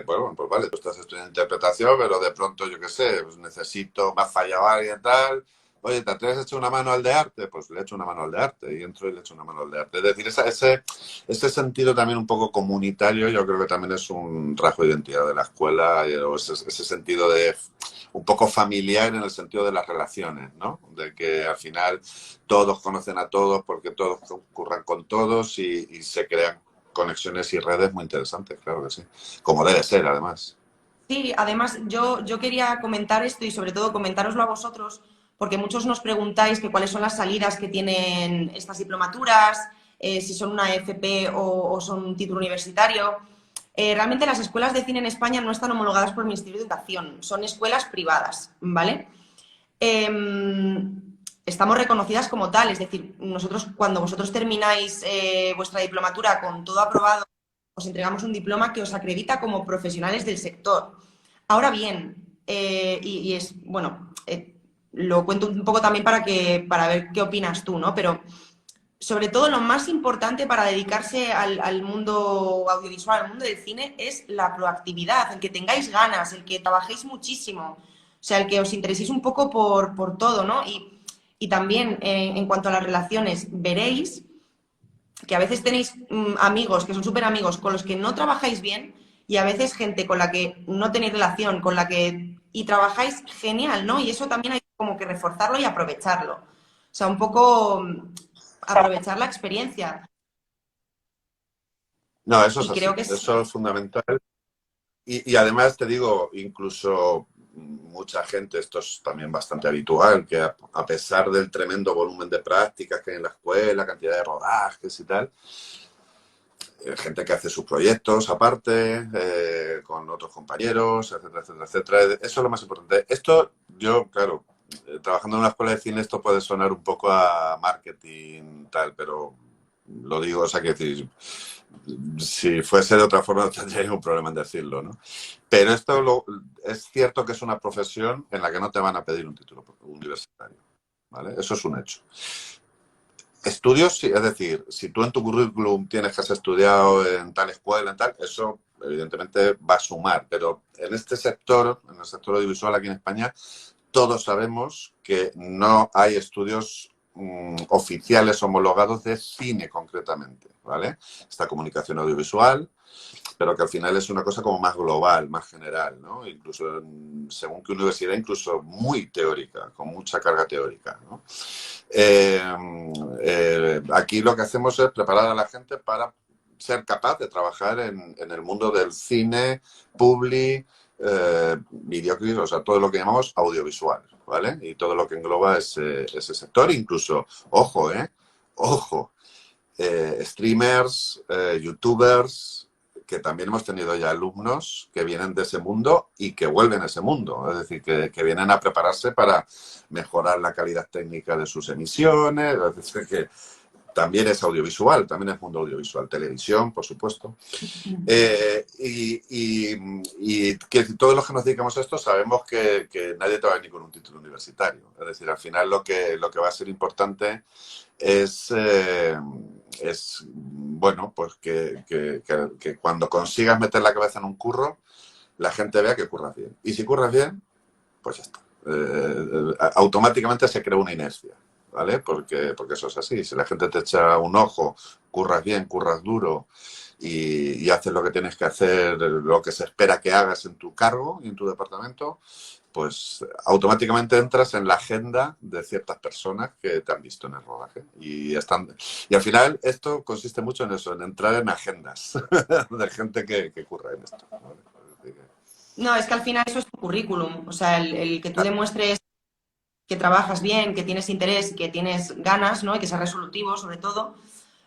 bueno, pues vale, tú estás estudiando interpretación, pero de pronto, yo qué sé, pues necesito, me ha fallado alguien y tal, oye, ¿te atreves a echar una mano al de arte? Pues le echo una mano al de arte y entro y le echo una mano al de arte. Es decir, ese sentido también un poco comunitario, yo creo que también es un rasgo de identidad de la escuela, o ese sentido de un poco familiar en el sentido de las relaciones, ¿no? De que al final todos conocen a todos porque todos concurran con todos y se crean conexiones y redes muy interesantes, claro que sí. Como debe ser, además. sí, además yo quería comentar esto y sobre todo comentároslo a vosotros, porque muchos nos preguntáis que cuáles son las salidas que tienen estas diplomaturas, si son una FP o son un título universitario. Realmente las escuelas de cine en España no están homologadas por el Ministerio de Educación, son escuelas privadas, ¿vale? Estamos reconocidas como tal, es decir, nosotros cuando vosotros termináis vuestra diplomatura con todo aprobado, os entregamos un diploma que os acredita como profesionales del sector. Ahora bien, y es, bueno, lo cuento un poco también para ver qué opinas tú, ¿no? Pero sobre todo lo más importante para dedicarse al mundo audiovisual, al mundo del cine, es la proactividad, el que tengáis ganas, el que trabajéis muchísimo, o sea, el que os intereséis un poco por todo, ¿no? Y también en cuanto a las relaciones, veréis que a veces tenéis amigos que son súper amigos con los que no trabajáis bien y a veces gente con la que no tenéis relación, con la que... y trabajáis genial, ¿no? Y eso también hay como que reforzarlo y aprovecharlo. O sea, un poco aprovechar la experiencia. No, eso es Y creo así, que es... eso es fundamental. Y además te digo, incluso mucha gente, esto es también bastante habitual, que a pesar del tremendo volumen de prácticas que hay en la escuela, cantidad de rodajes y tal, gente que hace sus proyectos aparte, con otros compañeros, etcétera, etcétera, etcétera. Eso es lo más importante. Esto, yo, claro, trabajando en una escuela de cine, esto puede sonar un poco a marketing, tal, pero lo digo, o sea, que si fuese de otra forma no tendría ningún problema en decirlo, ¿no? Pero es cierto que es una profesión en la que no te van a pedir un título universitario, ¿vale? Eso es un hecho. Estudios, sí, es decir, si tú en tu currículum tienes que has estudiado en tal escuela, en tal, eso evidentemente va a sumar, pero en este sector, en el sector audiovisual aquí en España, todos sabemos que no hay estudios oficiales homologados de cine concretamente, ¿vale? Esta comunicación audiovisual, pero que al final es una cosa como más global, más general, ¿no? Incluso según qué universidad, incluso muy teórica, con mucha carga teórica, ¿no? Eh, aquí lo que hacemos es preparar a la gente para ser capaz de trabajar en el mundo del cine, publi, videoclip, o sea, todo lo que llamamos audiovisual, ¿vale? Y todo lo que engloba ese sector, incluso, ojo, ojo, streamers, youtubers, que también hemos tenido ya alumnos que vienen de ese mundo y que vuelven a ese mundo, es decir, que vienen a prepararse para mejorar la calidad técnica de sus emisiones, es decir, que también es audiovisual, también es mundo audiovisual, televisión, por supuesto. Y que todos los que nos dedicamos a esto sabemos que nadie te va a venir con un título universitario. Es decir, al final lo que va a ser importante es bueno, pues que cuando consigas meter la cabeza en un curro, la gente vea que curras bien. Y si curras bien, pues ya está. Automáticamente se crea una inercia, ¿vale? Porque eso es así. Si la gente te echa un ojo, curras bien, curras duro y haces lo que tienes que hacer, lo que se espera que hagas en tu cargo y en tu departamento, pues automáticamente entras en la agenda de ciertas personas que te han visto en el rodaje. Y al final esto consiste mucho en eso, en entrar en agendas de gente que curra en esto, ¿vale? No, es que al final eso es tu currículum. O sea, el que tú demuestres que trabajas bien, que tienes interés, que tienes ganas, ¿no? Y que seas resolutivo, sobre todo,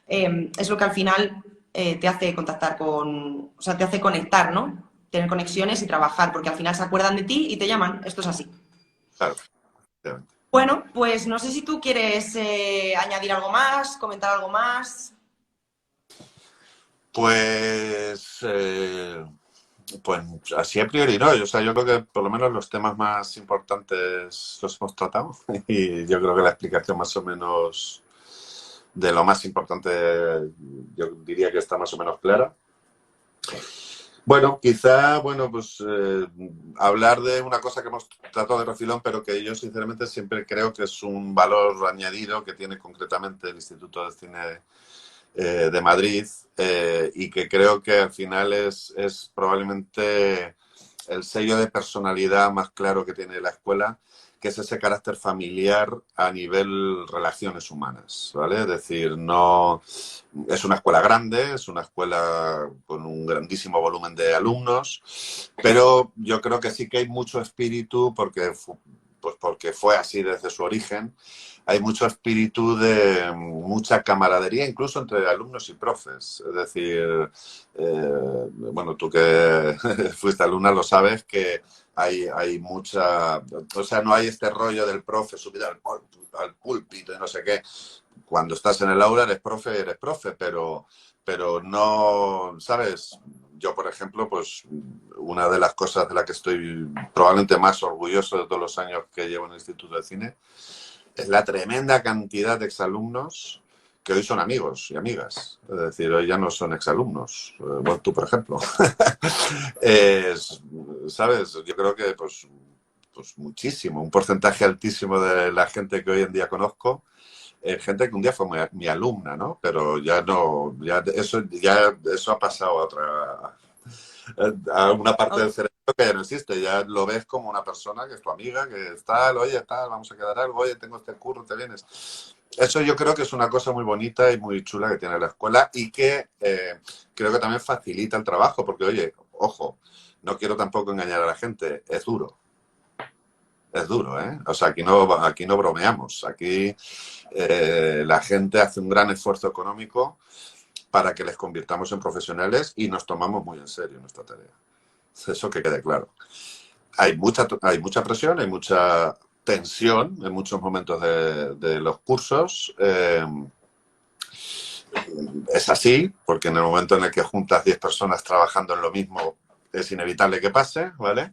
es lo que al final te hace contactar con, o sea, te hace conectar, ¿no? Tener conexiones y trabajar, porque al final se acuerdan de ti y te llaman. Esto es así. Claro, efectivamente. Bueno, pues no sé si tú quieres añadir algo más, comentar algo más. Pues, pues así a priori no. O sea, yo creo que por lo menos los temas más importantes los hemos tratado y yo creo que la explicación más o menos de lo más importante yo diría que está más o menos clara. Bueno, quizá, bueno, pues hablar de una cosa que hemos tratado de refilón, pero que yo sinceramente siempre creo que es un valor añadido que tiene concretamente el Instituto de Cine de Madrid y que creo que al final es probablemente el sello de personalidad más claro que tiene la escuela, que es ese carácter familiar a nivel relaciones humanas, ¿vale? Es decir, no es una escuela grande, es una escuela con un grandísimo volumen de alumnos, pero yo creo que sí que hay mucho espíritu porque fue así desde su origen. Hay mucho espíritu de mucha camaradería, incluso entre alumnos y profes. Es decir, bueno, tú que fuiste alumna lo sabes que hay mucha, o sea, no hay este rollo del profe subido al púlpito y no sé qué. Cuando estás en el aula eres profe, pero no, ¿sabes? Yo, por ejemplo, pues una de las cosas de la que estoy probablemente más orgulloso de todos los años que llevo en el Instituto de Cine es la tremenda cantidad de exalumnos que hoy son amigos y amigas. Es decir, hoy ya no son exalumnos. Bueno, tú, por ejemplo. ¿Sabes? Yo creo que pues muchísimo, un porcentaje altísimo de la gente que hoy en día conozco, gente que un día fue mi alumna, ¿no? Pero ya no, eso ha pasado a una parte del cerebro que ya no existe, ya lo ves como una persona que es tu amiga, que es tal, oye, tal, vamos a quedar algo, oye, tengo este curro, te vienes. Eso yo creo que es una cosa muy bonita y muy chula que tiene la escuela y que creo que también facilita el trabajo, porque, oye, ojo, no quiero tampoco engañar a la gente, es duro, ¿eh? O sea, aquí no bromeamos, aquí la gente hace un gran esfuerzo económico para que les convirtamos en profesionales y nos tomamos muy en serio nuestra tarea. Eso que quede claro. Hay mucha presión, hay mucha tensión en muchos momentos de los cursos. Es así, porque en el momento en el que juntas 10 personas trabajando en lo mismo, es inevitable que pase, ¿vale?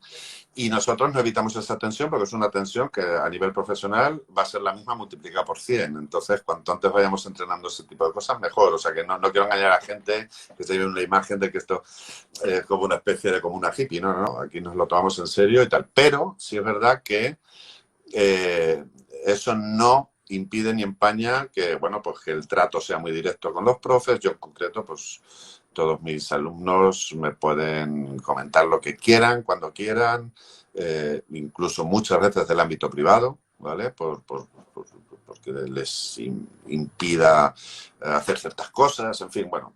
Y nosotros no evitamos esa tensión porque es una tensión que a nivel profesional va a ser la misma multiplicada por 100. Entonces, cuanto antes vayamos entrenando ese tipo de cosas, mejor. O sea, que no quiero engañar a la gente que se lleve una imagen de que esto es como una especie de como una hippie. No, no, no. Aquí nos lo tomamos en serio y tal. Pero sí es verdad que eso no impide ni empaña que, bueno, pues que el trato sea muy directo con los profes. Yo en concreto, pues todos mis alumnos me pueden comentar lo que quieran, cuando quieran, incluso muchas veces del ámbito privado, ¿vale? Porque les impida hacer ciertas cosas, en fin, bueno,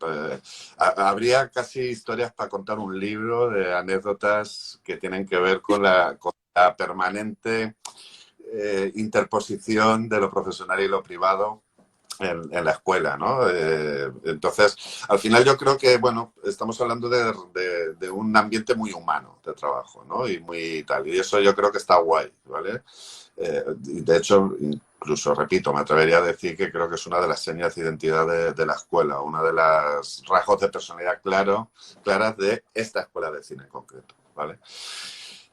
habría casi historias para contar un libro de anécdotas que tienen que ver con con la permanente interposición de lo profesional y lo privado en la escuela, ¿no? Entonces, al final yo creo que, bueno, estamos hablando de un ambiente muy humano de trabajo, ¿no? Y muy tal. Y eso yo creo que está guay, ¿vale? De hecho, incluso, repito, me atrevería a decir que creo que es una de las señas de identidad de la escuela, una de las rasgos de personalidad claras de esta escuela de cine en concreto, ¿vale?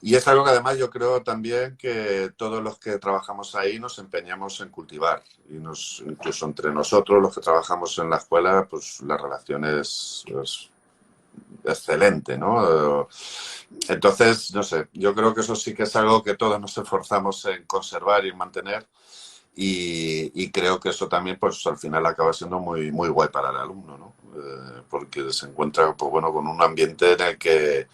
Y es algo que además yo creo también que todos los que trabajamos ahí nos empeñamos en cultivar. Y incluso entre nosotros, los que trabajamos en la escuela, pues la relación es excelente, ¿no? Entonces, no sé, yo creo que eso sí que es algo que todos nos esforzamos en conservar y en mantener. Y creo que eso también, pues al final acaba siendo muy, muy guay para el alumno, ¿no? Porque se encuentra, pues bueno, con un ambiente en el que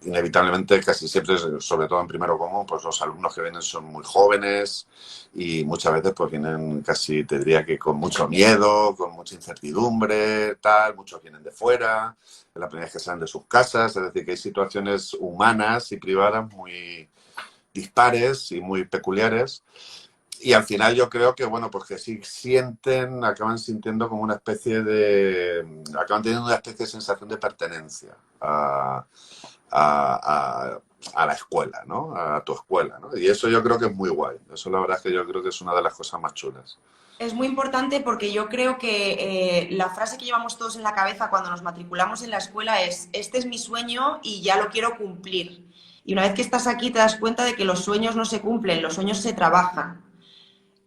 inevitablemente casi siempre, sobre todo en primero común, pues los alumnos que vienen son muy jóvenes y muchas veces pues vienen casi, te diría que con mucho miedo, con mucha incertidumbre, tal, muchos vienen de fuera, es la primera vez que salen de sus casas, es decir, que hay situaciones humanas y privadas muy dispares y muy peculiares. Y al final yo creo que, bueno, pues que sí acaban sintiendo como una especie acaban teniendo una especie de sensación de pertenencia a la escuela, ¿no? A tu escuela, ¿no? Y eso yo creo que es muy guay. Eso la verdad es que yo creo que es una de las cosas más chulas. Es muy importante porque yo creo que la frase que llevamos todos en la cabeza cuando nos matriculamos en la escuela es: este es mi sueño y ya lo quiero cumplir. Y una vez que estás aquí te das cuenta de que los sueños no se cumplen, los sueños se trabajan.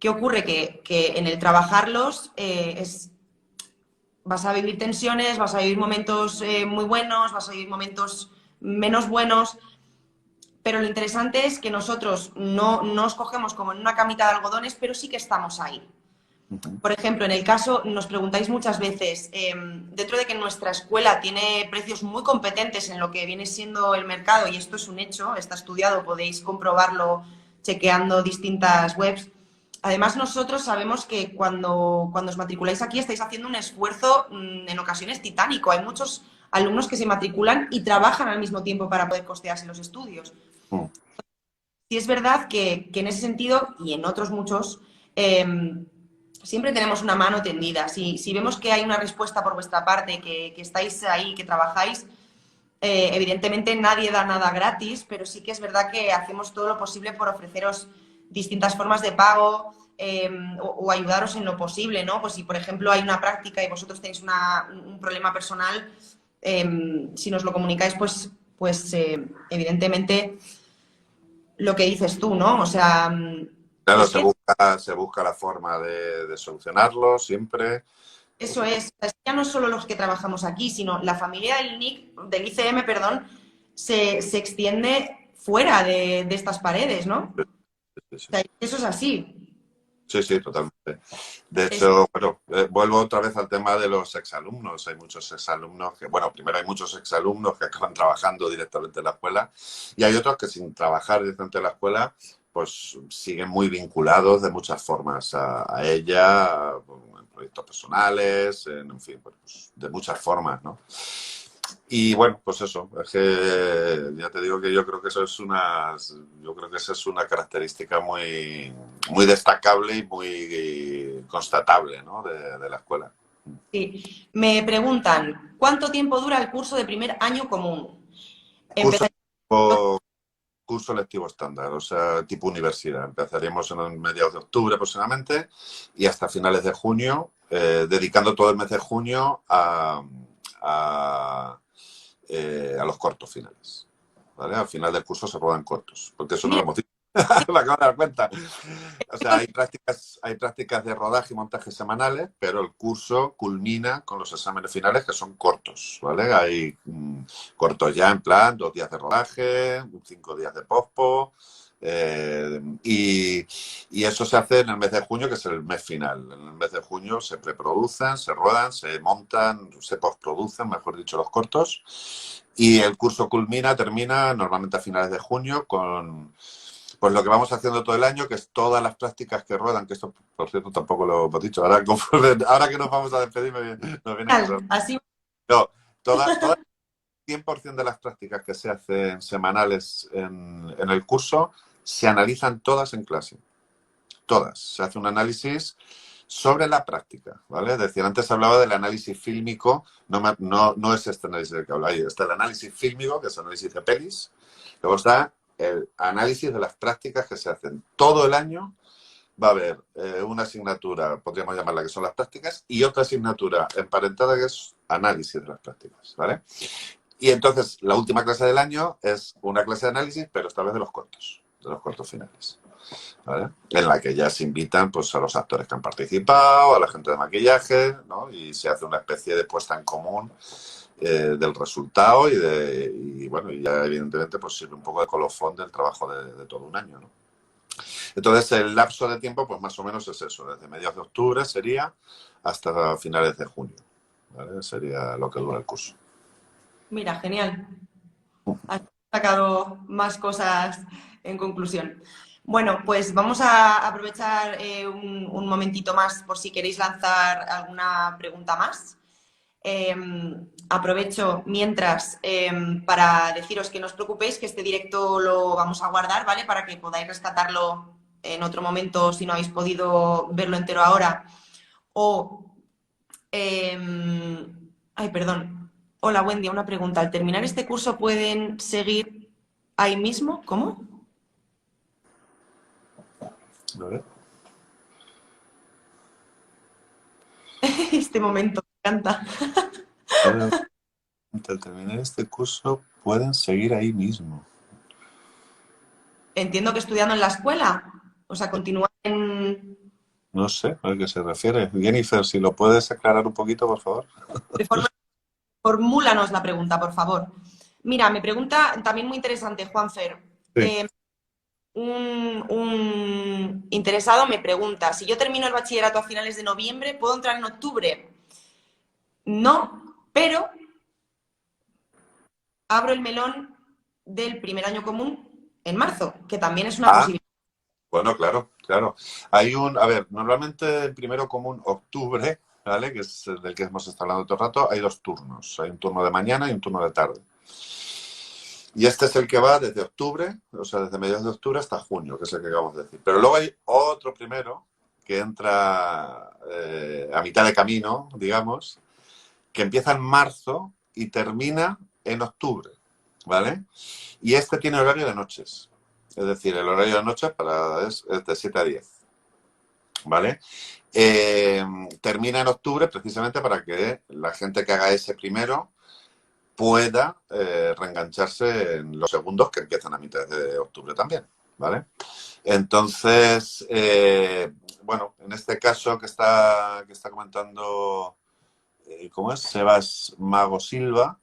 ¿Qué ocurre? Que en el trabajarlos vas a vivir tensiones, vas a vivir momentos muy buenos, vas a vivir momentos menos buenos, pero lo interesante es que nosotros no nos cogemos como en una camita de algodones, pero sí que estamos ahí. Por ejemplo, en el caso, nos preguntáis muchas veces, dentro de que nuestra escuela tiene precios muy competentes en lo que viene siendo el mercado, y esto es un hecho, está estudiado, podéis comprobarlo chequeando distintas webs. Además, nosotros sabemos que cuando os matriculáis aquí estáis haciendo un esfuerzo en ocasiones titánico. Hay muchos alumnos que se matriculan y trabajan al mismo tiempo para poder costearse los estudios. Mm. Sí es verdad que en ese sentido, y en otros muchos, siempre tenemos una mano tendida. Si vemos que hay una respuesta por vuestra parte, que estáis ahí, que trabajáis, evidentemente nadie da nada gratis, pero sí que es verdad que hacemos todo lo posible por ofreceros distintas formas de pago o ayudaros en lo posible, ¿no? Pues si, por ejemplo, hay una práctica y vosotros tenéis un problema personal, si nos lo comunicáis, pues evidentemente lo que dices tú, ¿no? O sea, Claro, es que se busca la forma de solucionarlo siempre. eso es ya no solo los que trabajamos aquí, sino la familia del ICM, perdón, se extiende fuera de estas paredes, ¿no? Sí, sí. O sea, eso es así. Sí, sí, totalmente. De Es, hecho, bueno, vuelvo otra vez al tema de los exalumnos. Hay muchos exalumnos que, bueno, primero hay muchos exalumnos que acaban trabajando directamente en la escuela y hay otros que sin trabajar directamente en la escuela, pues siguen muy vinculados de muchas formas a ella, en proyectos personales, en fin, pues, de muchas formas, ¿no? Y bueno, pues eso, es que ya te digo que yo creo que yo creo que esa es una característica muy, muy destacable y muy constatable, ¿no? de la escuela. Sí. Me preguntan, ¿cuánto tiempo dura el curso de primer año común? Curso, Empezaría curso lectivo estándar, o sea, tipo universidad. Empezaríamos en mediados de octubre aproximadamente y hasta finales de junio, dedicando todo el mes de junio a los cortos finales. ¿Vale? Al final del curso se ruedan cortos, porque eso no lo Mira, hemos dicho. Me acabo de dar cuenta. O sea, hay prácticas de rodaje y montaje semanales, pero el curso culmina con los exámenes finales que son cortos, ¿vale? Hay cortos ya en plan 2 días de rodaje, 5 días de pospo, y eso se hace en el mes de junio, que es el mes final. En el mes de junio se preproducen, se ruedan, se montan, se postproducen, mejor dicho, los cortos. Y el curso termina normalmente a finales de junio con pues lo que vamos haciendo todo el año, que es todas las prácticas que ruedan, que esto, por cierto, tampoco lo hemos dicho. Ahora que nos vamos a despedir, nos viene cosas. así. No, toda 100% de las prácticas que se hacen semanales en el curso se analizan todas en clase. Todas. Se hace un análisis sobre la práctica, ¿vale? Es decir, antes hablaba del análisis fílmico, no es este análisis del que hablo ahí, está el análisis fílmico, que es el análisis de pelis, luego está el análisis de las prácticas que se hacen todo el año. Va a haber una asignatura, podríamos llamarla que son las prácticas, y otra asignatura emparentada que es análisis de las prácticas, ¿vale? Y entonces la última clase del año es una clase de análisis, pero esta vez de los cortos finales. ¿Vale? En la que ya se invitan pues, a los actores que han participado, a la gente de maquillaje, ¿no? Y se hace una especie de puesta en común del resultado y bueno, y ya evidentemente pues sirve un poco de colofón del trabajo de todo un año, ¿no? Entonces el lapso de tiempo pues más o menos es eso, desde mediados de octubre sería hasta finales de junio, ¿vale? Sería lo que dura el curso. Mira, genial. Has sacado más cosas en conclusión. Bueno, pues vamos a aprovechar un momentito más por si queréis lanzar alguna pregunta más. Eh, Aprovecho mientras para deciros que no os preocupéis, que este directo lo vamos a guardar, ¿vale? Para que podáis rescatarlo en otro momento si no habéis podido verlo entero ahora. O, ay, perdón. Hola, Wendy, una pregunta. Al terminar este curso, ¿pueden seguir ahí mismo? ¿Cómo? ¿Vale? Este momento me encanta. Al terminar este curso pueden seguir ahí mismo. Entiendo que estudiando en la escuela. O sea, continúan en... No sé a qué se refiere. Jennifer, si lo puedes aclarar un poquito, por favor. Formúlanos la pregunta, por favor. Mira, me pregunta también muy interesante, Juanfer. Sí. Un interesado me pregunta, si yo termino el bachillerato a finales de noviembre, ¿puedo entrar en octubre? No, pero abro el melón del primer año común en marzo, que también es una Ah, posibilidad. bueno, claro, claro. Normalmente el primero común, octubre, ¿vale? Que es el del que hemos estado hablando todo el rato, hay 2 turnos. Hay un turno de mañana y un turno de tarde. Y este es el que va desde octubre, o sea, desde mediados de octubre hasta junio, que es el que acabamos de decir. Pero luego hay otro primero que entra a mitad de camino, digamos, que empieza en marzo y termina en octubre, ¿vale? Y este tiene horario de noches. Es decir, el horario de noches es de 7 a 10, ¿vale? Termina en octubre precisamente para que la gente que haga ese primero pueda reengancharse en los segundos que empiezan a mitad de octubre también, ¿vale? Entonces, bueno, en este caso que está comentando, ¿cómo es? Sebas Mago Silva,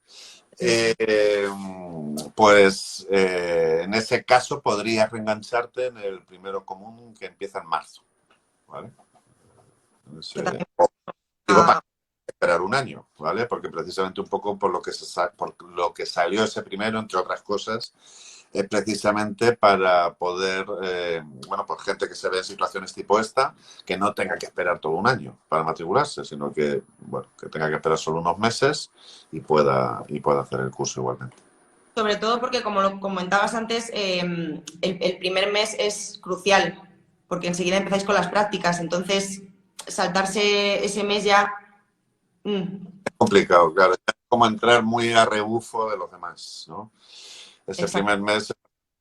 pues en ese caso podrías reengancharte en el primero común que empieza en marzo, ¿vale? Que también, Digo, para esperar un año, ¿vale? Porque precisamente un poco por lo que salió ese primero, entre otras cosas, precisamente para poder, bueno, pues gente que se ve en situaciones tipo esta, que no tenga que esperar todo un año para matricularse, sino que, bueno, que tenga que esperar solo unos meses y pueda hacer el curso igualmente. Sobre todo porque, como lo comentabas antes, el primer mes es crucial, porque enseguida empezáis con las prácticas, entonces saltarse ese mes ya... Complicado, claro. Es como entrar muy a rebufo de los demás, ¿no? Ese Exacto. primer mes es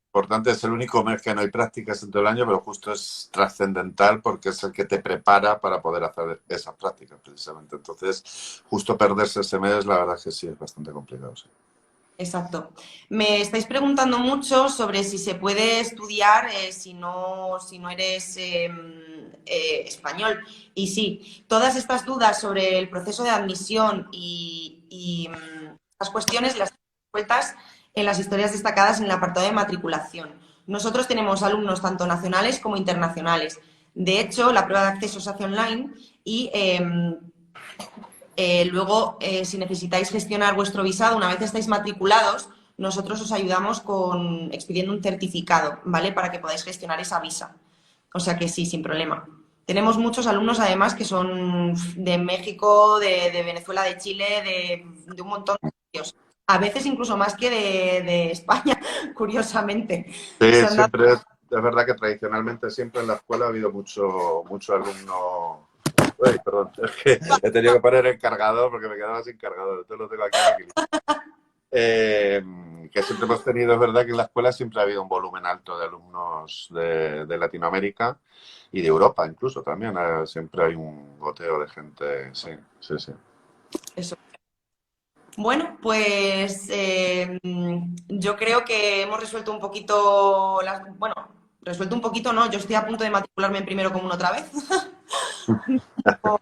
importante, es el único mes que no hay prácticas en todo el año, pero justo es trascendental porque es el que te prepara para poder hacer esas prácticas, precisamente. Entonces, justo perderse ese mes, la verdad es que sí, es bastante complicado, sí. Exacto. Me estáis preguntando mucho sobre si se puede estudiar si no eres español. Y sí, todas estas dudas sobre el proceso de admisión y estas cuestiones las tenemos resueltas en las historias destacadas en el apartado de matriculación. Nosotros tenemos alumnos tanto nacionales como internacionales. De hecho, la prueba de acceso se hace online y luego, si necesitáis gestionar vuestro visado, una vez estáis matriculados, nosotros os ayudamos con expidiendo un certificado, ¿vale? Para que podáis gestionar esa visa. O sea que sí, sin problema. Tenemos muchos alumnos, además, que son de México, de Venezuela, de Chile, de un montón de sitios. A veces incluso más que de España, curiosamente. Sí, Se han dado... siempre, es verdad que tradicionalmente siempre en la escuela ha habido mucho alumno. Uy, perdón, es que he tenido que poner el cargador porque me quedaba sin cargador, entonces lo tengo aquí en equilibrio. Que siempre hemos tenido, es verdad que en la escuela siempre ha habido un volumen alto de alumnos de Latinoamérica y de Europa incluso también. Siempre hay un goteo de gente, sí, sí, sí. Eso. Bueno, pues yo creo que hemos resuelto un poquito bueno, resuelto un poquito, no, yo estoy a punto de matricularme en primero común otra vez. Con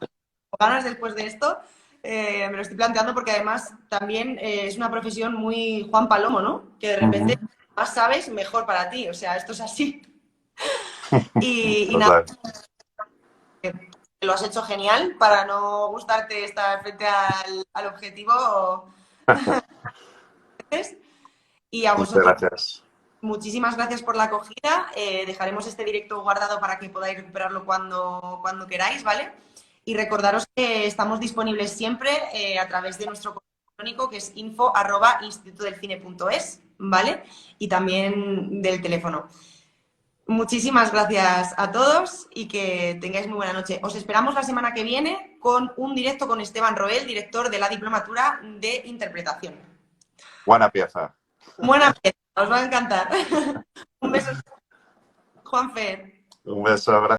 ganas después de esto. Me lo estoy planteando porque además también es una profesión muy Juan Palomo, ¿no? Que de repente más sabes, mejor para ti. O sea, esto es así. Y nada, Total. lo has hecho genial para no gustarte estar frente al objetivo. Y a Muchas vosotros, gracias. muchísimas gracias por la acogida. Dejaremos este directo guardado para que podáis recuperarlo cuando queráis, ¿vale? Y recordaros que estamos disponibles siempre a través de nuestro correo electrónico, que es info@institutodelcine.es, ¿vale? Y también del teléfono. Muchísimas gracias a todos y que tengáis muy buena noche. Os esperamos la semana que viene con un directo con Esteban Roel, director de la Diplomatura de Interpretación. Buena pieza. Buena pieza, os va a encantar. Un beso, Juanfer. Un beso, gracias.